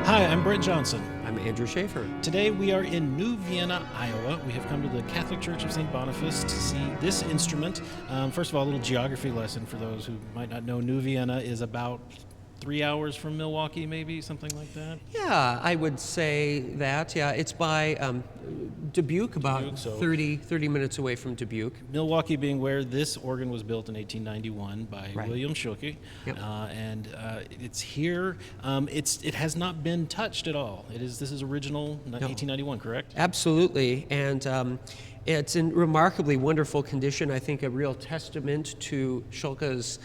Hi, I'm Brent Johnson. I'm Andrew Schaeffer. Today we are in New Vienna, Iowa. We have come to the Catholic Church of St. Boniface to see this instrument. First of all, a little geography lesson for those who might not know. New Vienna is about 3 hours from Milwaukee, maybe, something like that. Yeah, I would say that. Yeah, it's by Dubuque, about Dubuque, so 30 minutes away from Dubuque. Milwaukee being where this organ was built in 1891 by Right. William Schuelke. Yep. It's here. It has not been touched at all. This is original 1891, correct? Absolutely, and it's in remarkably wonderful condition. I think a real testament to Schuelke's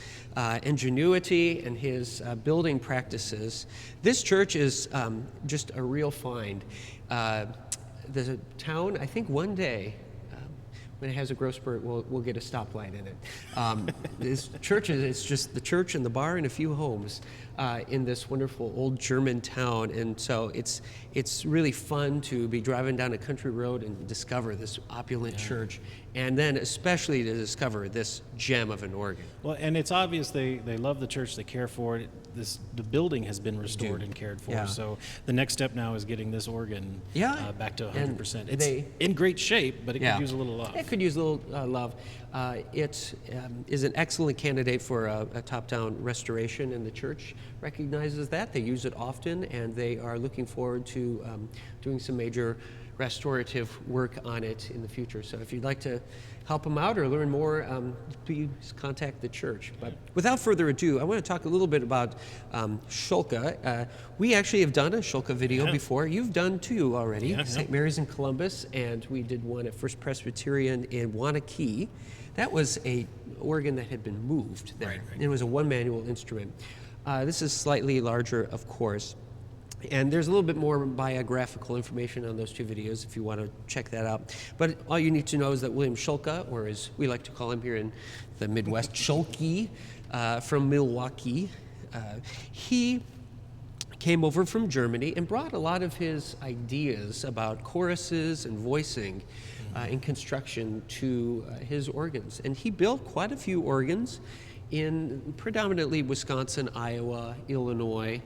ingenuity and his building practices. This church is just a real find. The town, I think one day, when it has a growth spurt, we'll get a stoplight in it. This church it's just the church and the bar and a few homes in this wonderful old German town, and so it's really fun to be driving down a country road and discover this opulent church, and then especially to discover this gem of an organ. Well, and it's obvious they love the church, they care for it. The building has been restored and cared for, so the next step now is getting this organ back to 100%. It's in great shape, but it could use a little love. It could use a little love. It is an excellent candidate for a top-down restoration, and the church recognizes that. They use it often, and they are looking forward to doing some major restorative work on it in the future. So if you'd like to help them out or learn more, please contact the church. But without further ado, I want to talk a little bit about Schuelke. We actually have done a Schuelke video before. You've done two already, St. Mary's in Columbus, and we did one at First Presbyterian in Wanakee. That was a organ that had been moved there. Right. It was a one-manual instrument. This is slightly larger, of course. And there's a little bit more biographical information on those two videos if you want to check that out. But all you need to know is that William Schuelke, or as we like to call him here in the Midwest, Schuelke, from Milwaukee, he came over from Germany and brought a lot of his ideas about choruses and voicing in construction to his organs. And he built quite a few organs in predominantly Wisconsin, Iowa, Illinois,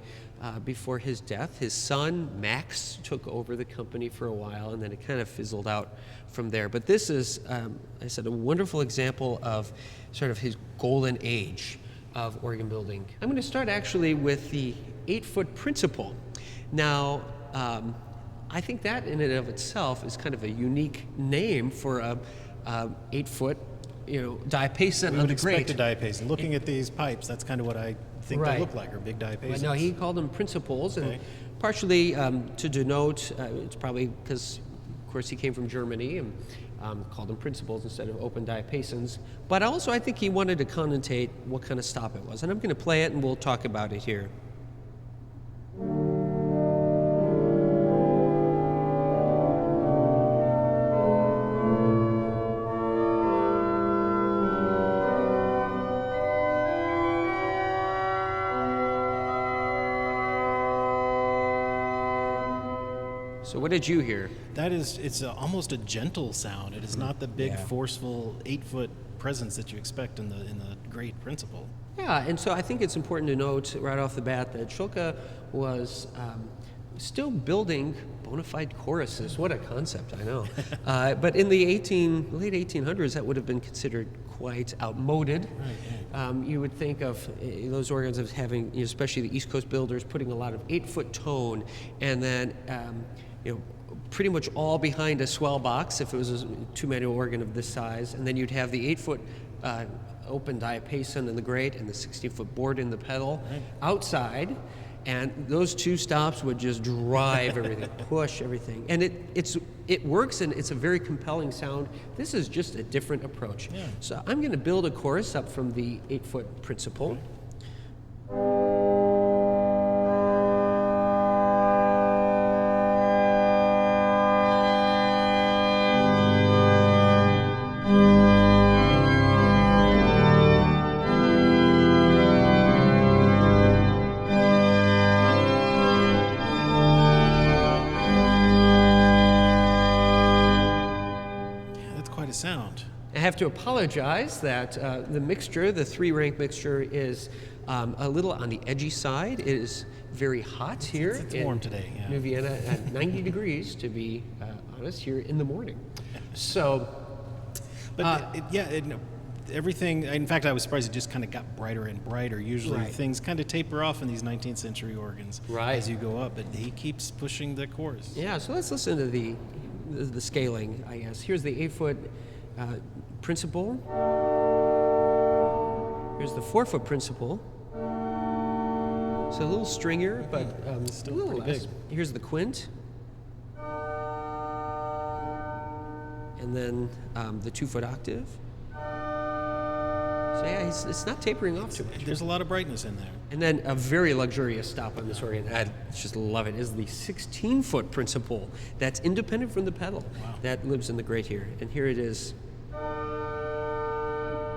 before his death. His son, Max, took over the company for a while, and then it kind of fizzled out from there. But this is, I said, a wonderful example of sort of his golden age of organ building. I'm going to start actually with the 8-foot principle. Now, I think that in and of itself is kind of a unique name for a 8-foot diapason. We would expect a diapason. Looking at these pipes, that's kind of what I think they look like, or big diapasons. But no, he called them principals, and partially to denote, it's probably because, of course, he came from Germany and called them principals instead of open diapasons. But also, I think he wanted to connotate what kind of stop it was. And I'm going to play it, and we'll talk about it here. So what did you hear? It's almost a gentle sound. It is not the big, forceful 8-foot presence that you expect in the great principle. Yeah, and so I think it's important to note right off the bat that Schuelke was still building bona fide choruses. What a concept, I know. But in the late 1800s, that would have been considered quite outmoded. Right. You would think of those organs as having, especially the East Coast builders, putting a lot of 8-foot tone, and then pretty much all behind a swell box if it was a two-manual organ of this size, and then you'd have the 8-foot open diapason in the grate and the 16-foot board in the pedal outside, and those two stops would just drive everything, push everything, and it works, and it's a very compelling sound. This is just a different approach. Yeah. So I'm going to build a chorus up from the 8-foot principle. Sound. I have to apologize that the mixture, the 3-rank mixture, is a little on the edgy side. It is very hot here. It's warm today, yeah. New Vienna at 90 degrees, to be honest, here in the morning. So, But everything, in fact, I was surprised it just kind of got brighter and brighter. Usually Right. things kind of taper off in these 19th century organs Right. as you go up, but he keeps pushing the chorus. yeah, so let's listen to the scaling, I guess. Here's the 8-foot principal. Here's the 4-foot principal. So a little stringier, but Still a little pretty less. big. Here's the quint. And then the 2-foot octave. So yeah, it's not tapering off too much. There's a lot of brightness in there. And then a very luxurious stop on this organ, I just love it, is the 16-foot principal that's independent from the pedal. Wow. That lives in the grate here. And here it is.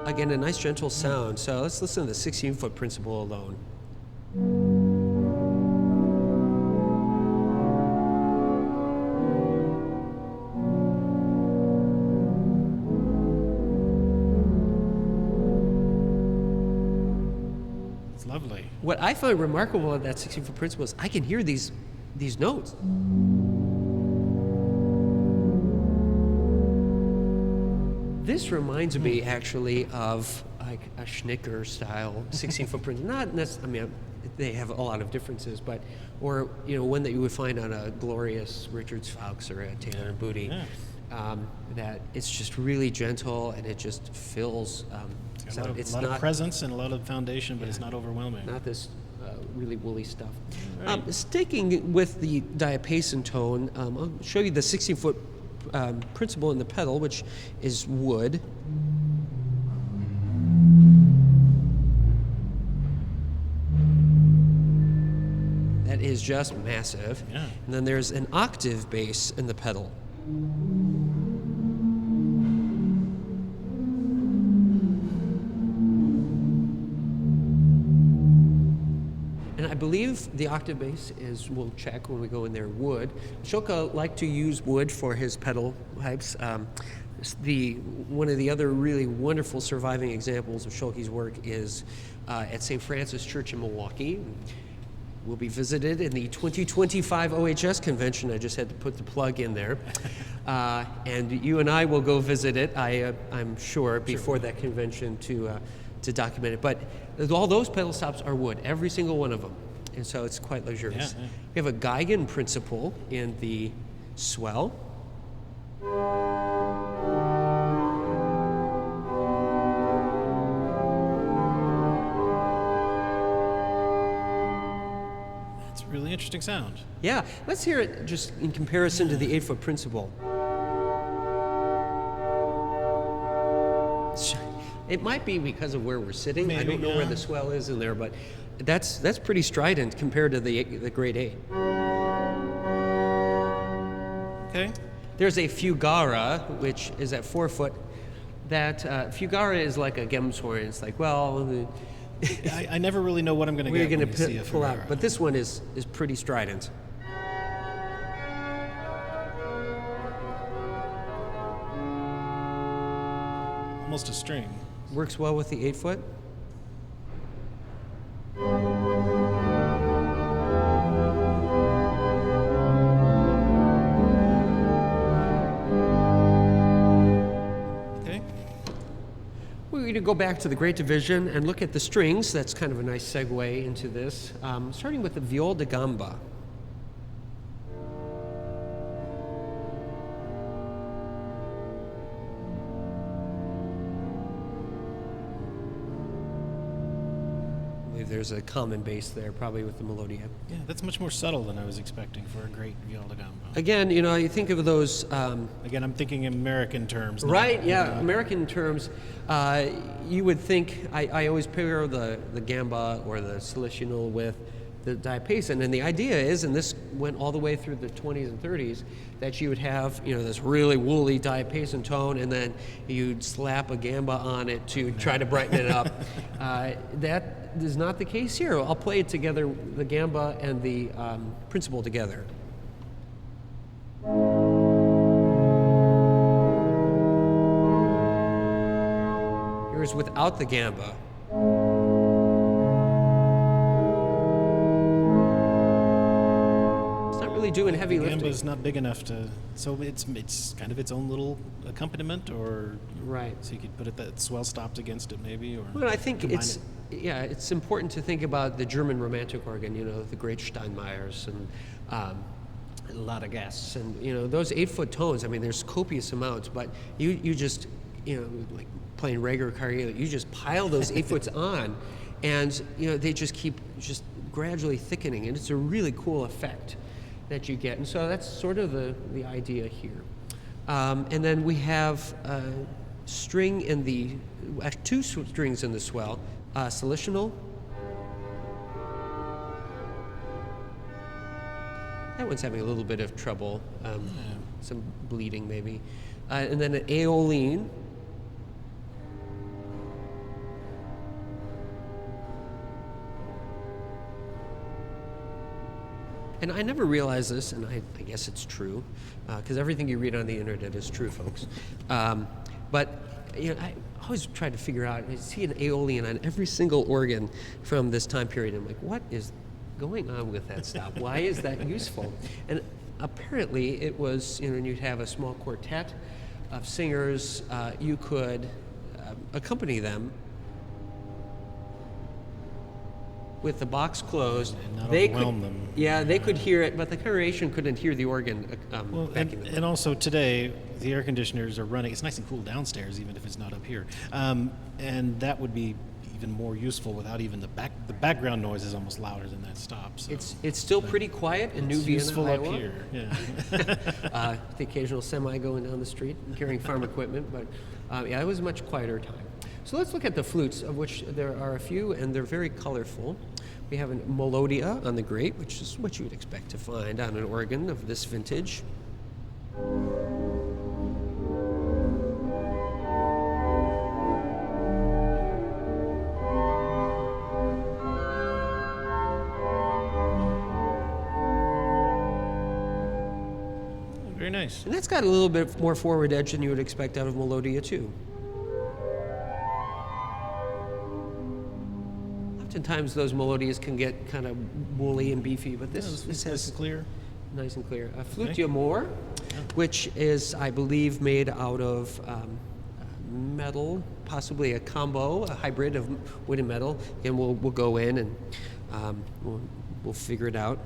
Again, a nice gentle sound. So let's listen to the 16-foot principal alone. It's lovely. What I find remarkable about that 16-foot principal is I can hear these notes. This reminds me actually of like a Schnicker style 16-foot principal. Not necessarily, I mean, they have a lot of differences, but, or, one that you would find on a glorious Richards Fowkes or a Taylor and Booty. Yeah. That it's just really gentle and it just fills. It's a lot of presence and a lot of foundation, but it's not overwhelming. Not this really woolly stuff. Right. Sticking with the diapason tone, I'll show you the 16-foot principal in the pedal, which is wood. That is just massive. Yeah. And then there's an octave bass in the pedal. And I believe the octave bass is, we'll check when we go in there, wood. Schuelke liked to use wood for his pedal pipes. One of the other really wonderful surviving examples of Schuelke's work is at St. Francis Church in Milwaukee. Will be visited in the 2025 OHS convention. I just had to put the plug in there. And you and I will go visit it, I'm sure, before that convention to document it. But all those pedal stops are wood, every single one of them. And so it's quite luxurious. Yeah, yeah. We have a Geigen principal in the Swell. It's a really interesting sound. Yeah, let's hear it just in comparison to the 8-foot principal. It might be because of where we're sitting. I Maybe, don't know where yeah. the swell is in there, but that's pretty strident compared to the grade 8. Okay. There's a Fugara, which is at 4 foot. That Fugara is like a Gemshorn. It's like, well, I never really know what I'm going to we're get going when you see a to pull out. Ferrara. But this one is pretty strident. Almost a string. Works well with the 8 foot. Okay. We're going to go back to the Great Division and look at the strings. That's kind of a nice segue into this. Starting with the viol de gamba. I believe there's a common bass there, probably with the melodia. Yeah, that's much more subtle than I was expecting for a great viol de gamba. Again, you think of those. Again, I'm thinking American terms. not, Right, yeah, American terms. You would think, I always pair the gamba or the silicional with the diapason, and the idea is, and this went all the way through the 20s and 30s, that you would have this really woolly diapason tone, and then you'd slap a gamba on it to try to brighten it up. That is not the case here. I'll play it together, the gamba and the principal together. Here's without the gamba. really doing heavy lifting. Gamba's not big enough to, so it's kind of its own little accompaniment, or Right. so you could put it that swell stopped against it maybe, or Well, I think combine it's it. it's important to think about the German Romantic organ, the great Steinmeyers and a lot of guests, and those 8-foot tones. I mean, there's copious amounts, but you just like playing regular karaoke, you just pile those 8-foots on, and they just keep just gradually thickening, and it's a really cool effect that you get. And so that's sort of the idea here. And then we have string in the two strings in the swell, solitional. That one's having a little bit of trouble, some bleeding maybe. And then an aeolian. And I never realized this, and I guess it's true, because everything you read on the internet is true, folks. But I always try to figure out, I see an aeolian on every single organ from this time period. I'm like, what is going on with that stuff? Why is that useful? And apparently it was, when you'd have a small quartet of singers, you could accompany them with the box closed. And not they overwhelm could, them. Yeah, they could hear it, but the congregation couldn't hear the organ. Well, and also today, the air conditioners are running. It's nice and cool downstairs, even if it's not up here. And that would be even more useful without even the background noise is almost louder than that stop. So It's still pretty quiet in New Vienna, useful Iowa. up here. Yeah. The occasional semi going down the street and carrying farm equipment, but it was a much quieter time. So let's look at the flutes, of which there are a few, and they're very colorful. We have a melodia on the grate, which is what you would expect to find on an organ of this vintage. Very nice. And that's got a little bit more forward edge than you would expect out of melodia, too. Oftentimes those melodias can get kind of woolly and beefy, but this This has is clear. nice and clear. Flute d'amore, which is, I believe, made out of metal, possibly a combo, a hybrid of wood and metal. And we'll go in and we'll figure it out.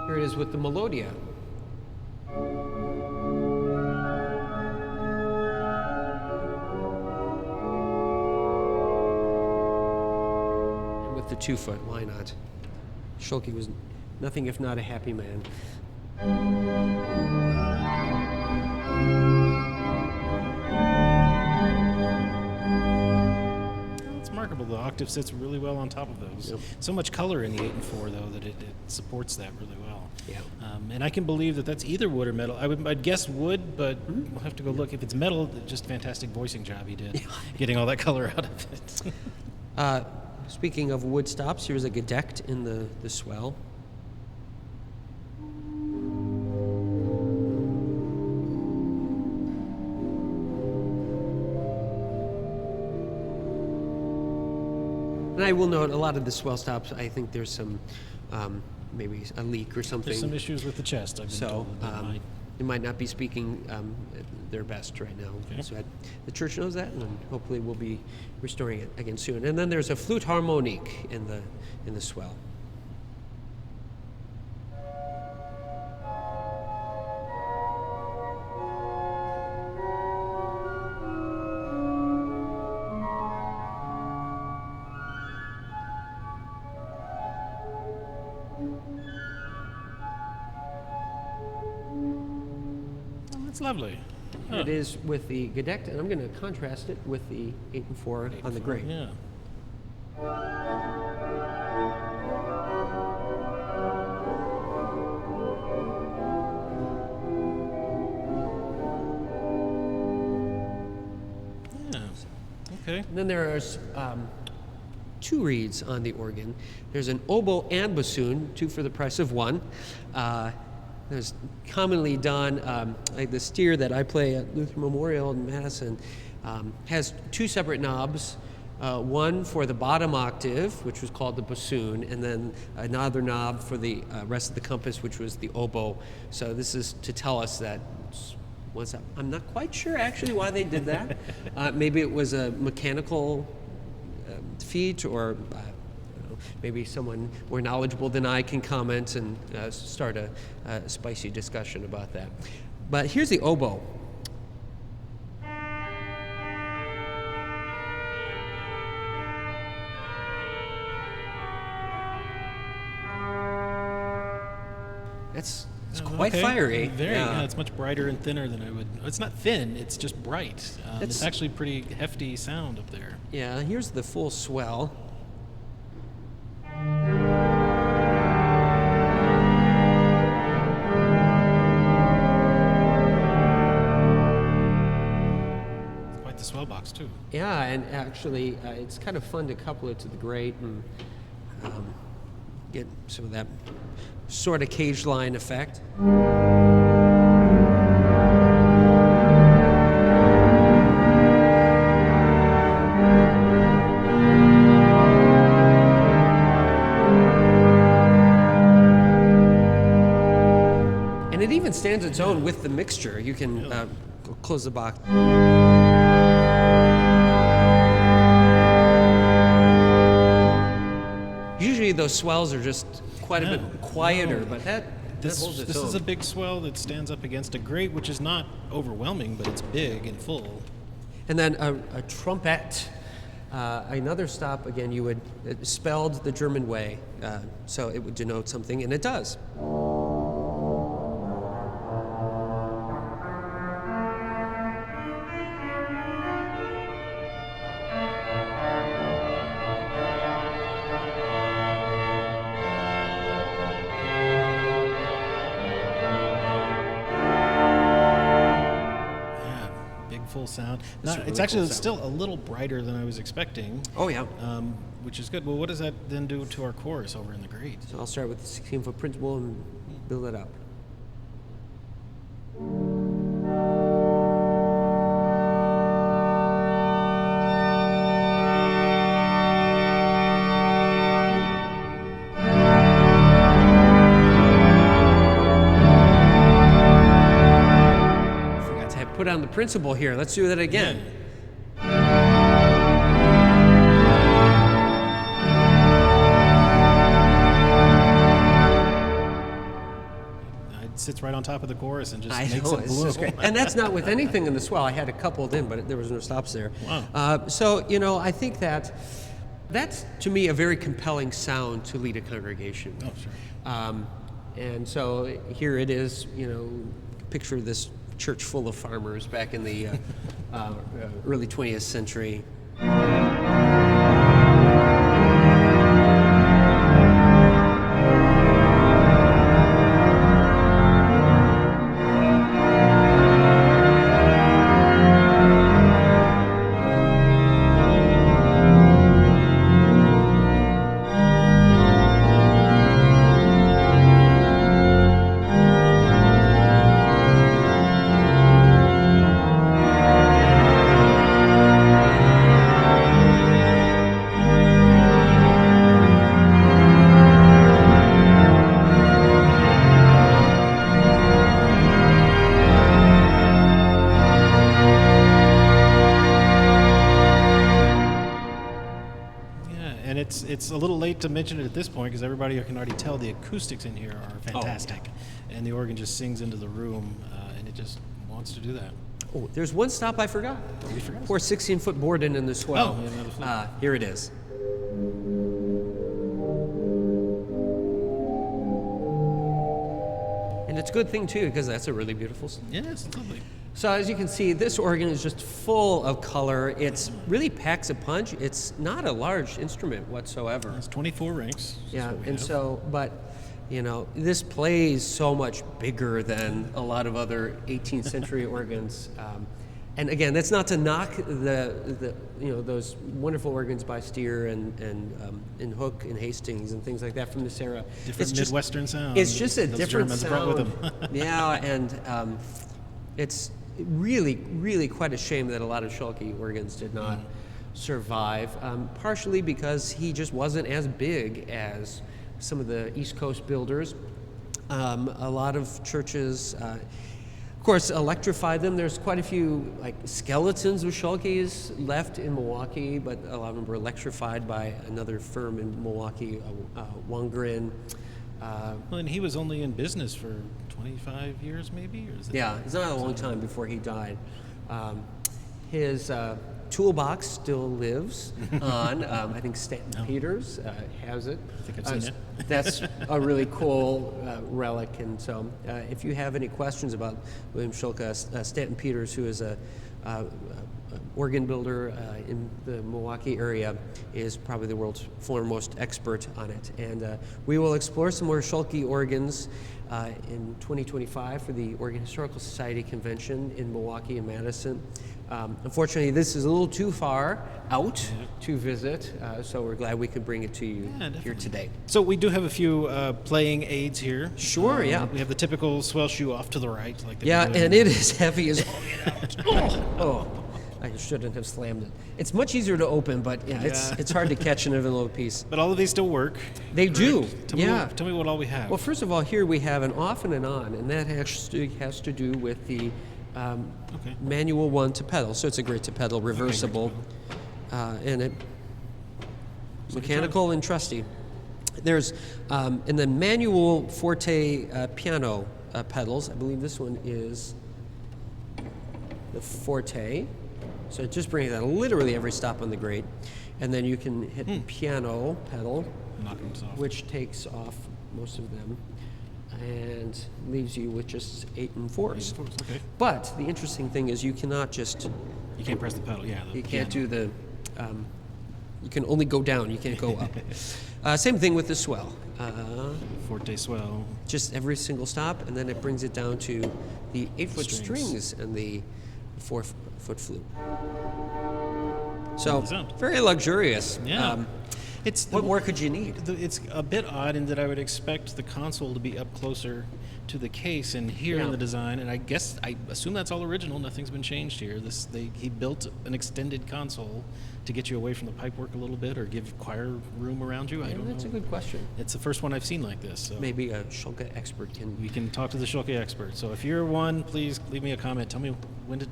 Here it is with the melodia. And with the 2-foot, why not? Schuelke was nothing if not a happy man. It's remarkable. The octave sits really well on top of those. Yep. So much color in the 8 and 4, though, that it supports that really well. Yeah. And I can believe that that's either wood or metal. I'd guess wood, but we'll have to go look. If it's metal, just fantastic voicing job he did, getting all that color out of it. Speaking of wood stops, here's a gedeckt in the swell. And I will note a lot of the swell stops, I think there's some maybe a leak or something. There's some issues with the chest, I've been So told. they might not be speaking their best right now. Okay. So the church knows that, and hopefully we'll be restoring it again soon. And then there's a flute harmonique in the swell. That's lovely. Here it is with the gedeckt, and I'm going to contrast it with the 8 and 4 on the grate. Yeah. Okay. And then there's 2 reeds on the organ. There's an oboe and bassoon, 2 for the price of 1. There's commonly done, like the steer that I play at Luther Memorial in Madison has two separate knobs, one for the bottom octave, which was called the bassoon, and then another knob for the rest of the compass, which was the oboe. So this is to tell us that, I'm not quite sure actually why they did that. Maybe it was a mechanical feat, or maybe someone more knowledgeable than I can comment and start a spicy discussion about that. But here's the oboe. It's quite fiery. Very. Yeah, it's much brighter and thinner than I would. It's not thin. It's just bright. It's actually pretty hefty sound up there. Yeah. Here's the full swell. Quite the swell box too. Yeah, and actually, it's kind of fun to couple it to the grate and get some of that sort of cage line effect. And it even stands its own with the mixture. You can close the box. Usually those swells are just quite a bit quieter, but that holds its own. This is a big swell that stands up against a grate, which is not overwhelming, but it's big and full. And then a trumpet, another stop, again, it spelled the German way, so it would denote something, and it does. Full sound. It's actually still a little brighter than I was expecting. Oh, yeah. Which is good. Well, what does that then do to our chorus over in the grate? So I'll start with the 16-foot principle and build it up. Put on the principle here. Let's do that again. It sits right on top of the chorus and just makes it it's blow. just great. And that's not with anything in the swell. I had it coupled in, but there was no stops there. Wow. So, I think that's, to me, a very compelling sound to lead a congregation. Oh, sure. And so here it is, picture this church full of farmers back in the early 20th century. It's a little late to mention it at this point because everybody can already tell the acoustics in here are fantastic. And the organ just sings into the room, and it just wants to do that. Oh, there's one stop I forgot. You forgot? Pour 16-foot board in the swell. Oh, yeah, another flute. Here it is. And it's a good thing, too, because that's a really beautiful song. Yes, it's lovely. So as you can see, this organ is just full of color. It's really packs a punch. It's not a large instrument whatsoever. It's 24 ranks. Yeah, and so, but, this plays so much bigger than a lot of other 18th century organs. And again, that's not to knock the those wonderful organs by Steer and Hook and Hastings and things like that from this era. Different Midwestern sound. It's just a those different Germans sound. brought with them. Yeah, and it's really, really quite a shame that a lot of Schuelke organs did not survive. Partially because he just wasn't as big as some of the East Coast builders. A lot of churches. Of course, electrified them. There's quite a few like skeletons of Schuelkes left in Milwaukee, but a lot of them were electrified by another firm in Milwaukee, Wangren. Well, and he was only in business for 25 years, maybe? Or is it Yeah, it's not a long time before he died. His toolbox still lives on. I think Stanton Peters has it. I think I've seen it. That's a really cool relic. And so if you have any questions about William Schuelke, Stanton Peters, who is a organ builder in the Milwaukee area, is probably the world's foremost expert on it. And we will explore some more Schuelke organs in 2025 for the Organ Historical Society Convention in Milwaukee and Madison. Unfortunately, this is a little too far out to visit, so we're glad we could bring it to you here today. So we do have a few playing aids here. Sure, yeah. We have the typical Swell shoe off to the right. Like they Yeah, do and it is heavy as oh, I shouldn't have slammed it. It's much easier to open, but it's hard to catch an envelope piece. But all of these still work. They do, Tell me what all we have. Well, first of all, here we have an off and an on, and that actually has to do with the manual one to pedal. So it's a great to pedal, reversible, and it mechanical and trusty. There's in the manual forte piano pedals. I believe this one is the forte. So it just brings down literally every stop on the grade, and then you can hit the piano pedal, which takes off most of them and leaves you with just 8 and 4s. Okay. But the interesting thing is you cannot just... You can't press the pedal, You can't do the... you can only go down, you can't go up. Same thing with the Swell. Forte Swell. Just every single stop, and then it brings it down to the 8-foot strings and the 4-foot flute. So, very luxurious. Yeah. What more could you need? It's a bit odd in that I would expect the console to be up closer to the case and here in the design, and I assume that's all original. Nothing's been changed here. He built an extended console to get you away from the pipework a little bit, or give choir room around you. I don't know. That's a good question. It's the first one I've seen like this. So maybe a Schuelke expert can. We can talk to the Schuelke expert. So if you're one, please leave me a comment. Tell me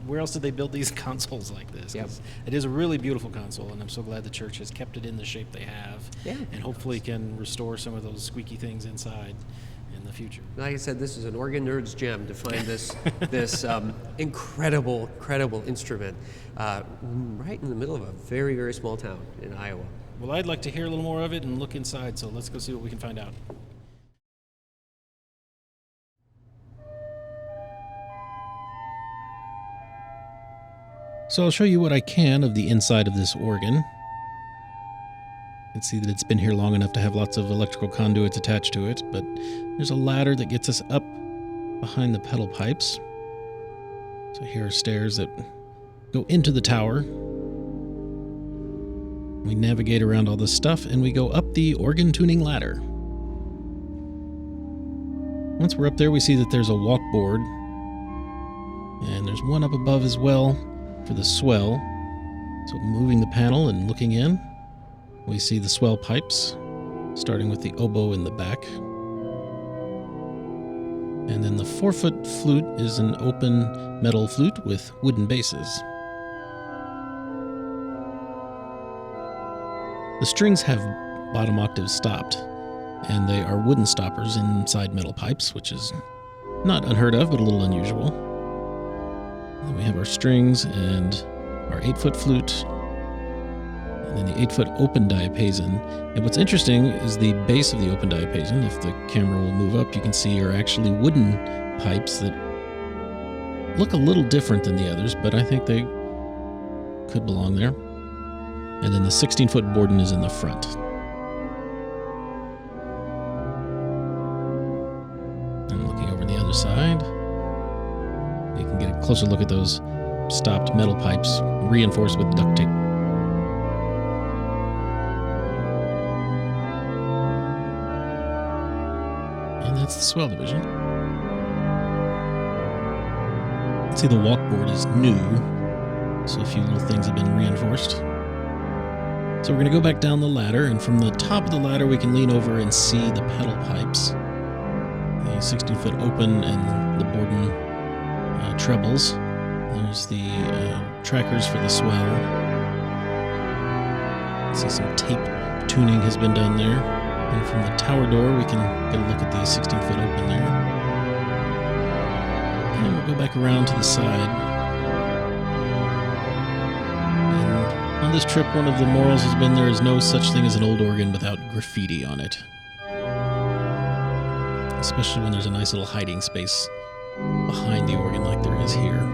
where else did they build these consoles like this? Yep. It is a really beautiful console, and I'm so glad the church has kept it in the shape they have, and hopefully can restore some of those squeaky things inside in the future. Like I said, this is an organ nerd's gem to find this incredible instrument right in the middle of a very, very small town in Iowa. Well, I'd like to hear a little more of it and look inside, so let's go see what we can find out. So I'll show you what I can of the inside of this organ. You can see that it's been here long enough to have lots of electrical conduits attached to it, but there's a ladder that gets us up behind the pedal pipes. So here are stairs that go into the tower. We navigate around all this stuff, and we go up the organ tuning ladder. Once we're up there, we see that there's a walkboard, and there's one up above as well for the swell. So moving the panel and looking in, we see the swell pipes, starting with the oboe in the back. And then the 4-foot flute is an open metal flute with wooden bases. The strings have bottom octaves stopped, and they are wooden stoppers inside metal pipes, which is not unheard of, but a little unusual. Then we have our strings and our 8-foot flute, and then the 8-foot open diapason. And what's interesting is the base of the open diapason, if the camera will move up, you can see are actually wooden pipes that look a little different than the others, but I think they could belong there. And then the 16-foot Borden is in the front. And looking over the other side, you can get a closer look at those stopped metal pipes reinforced with duct tape. And that's the swell division. See, the walkboard is new, so a few little things have been reinforced. So we're going to go back down the ladder, and from the top of the ladder we can lean over and see the pedal pipes. The 16-foot open and the Borden trebles. There's the trackers for the swell. See some tape tuning has been done there. And from the tower door we can get a look at the 16-foot open there. And we'll go back around to the side. On this trip, one of the morals has been there is no such thing as an old organ without graffiti on it. Especially when there's a nice little hiding space behind the organ like there is here.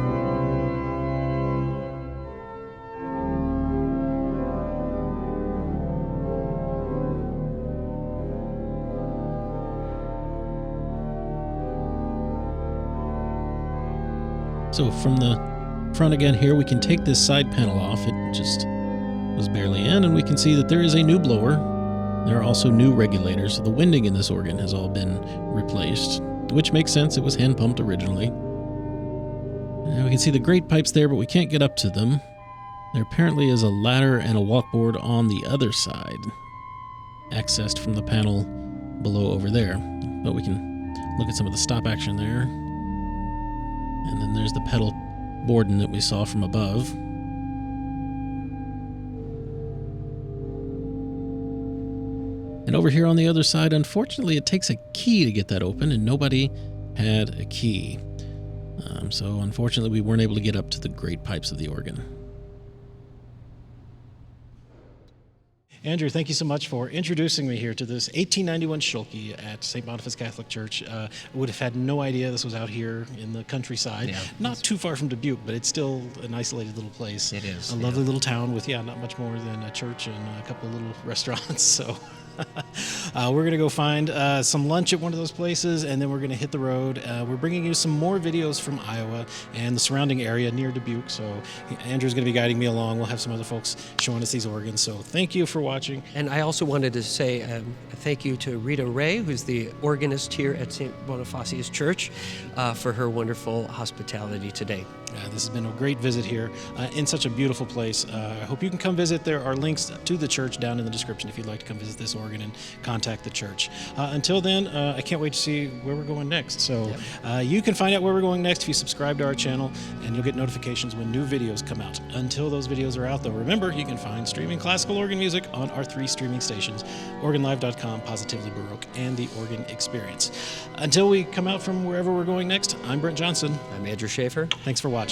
So from the front again here, we can take this side panel off. It just was barely in, and we can see that there is a new blower. There are also new regulators, so the winding in this organ has all been replaced, which makes sense. It was hand pumped originally. And we can see the grate pipes there, but we can't get up to them. There apparently is a ladder and a walkboard on the other side, accessed from the panel below over there. But we can look at some of the stop action there. And then there's the pedal Borden that we saw from above. And over here on the other side, unfortunately, it takes a key to get that open, and nobody had a key. So unfortunately, we weren't able to get up to the grate pipes of the organ. Andrew, thank you so much for introducing me here to this 1891 Schuelke at St. Boniface Catholic Church. I would have had no idea this was out here in the countryside. Yeah, not too far from Dubuque, but it's still an isolated little place. It is. A lovely little town with, not much more than a church and a couple of little restaurants. So we're going to go find some lunch at one of those places, and then we're going to hit the road. We're bringing you some more videos from Iowa and the surrounding area near Dubuque. So Andrew's going to be guiding me along. We'll have some other folks showing us these organs. So thank you for watching. And I also wanted to say a thank you to Rita Ray, who's the organist here at St. Boniface's Church, for her wonderful hospitality today. This has been a great visit here in such a beautiful place. I hope you can come visit. There are links to the church down in the description if you'd like to come visit this organ and contact the church. Until then, I can't wait to see where we're going next. So you can find out where we're going next if you subscribe to our channel, and you'll get notifications when new videos come out. Until those videos are out, though, remember, you can find streaming classical organ music on our 3 streaming stations, organlive.com, Positively Baroque, and The Organ Experience. Until we come out from wherever we're going next, I'm Brent Johnson. I'm Andrew Schaeffer. Thanks for watching.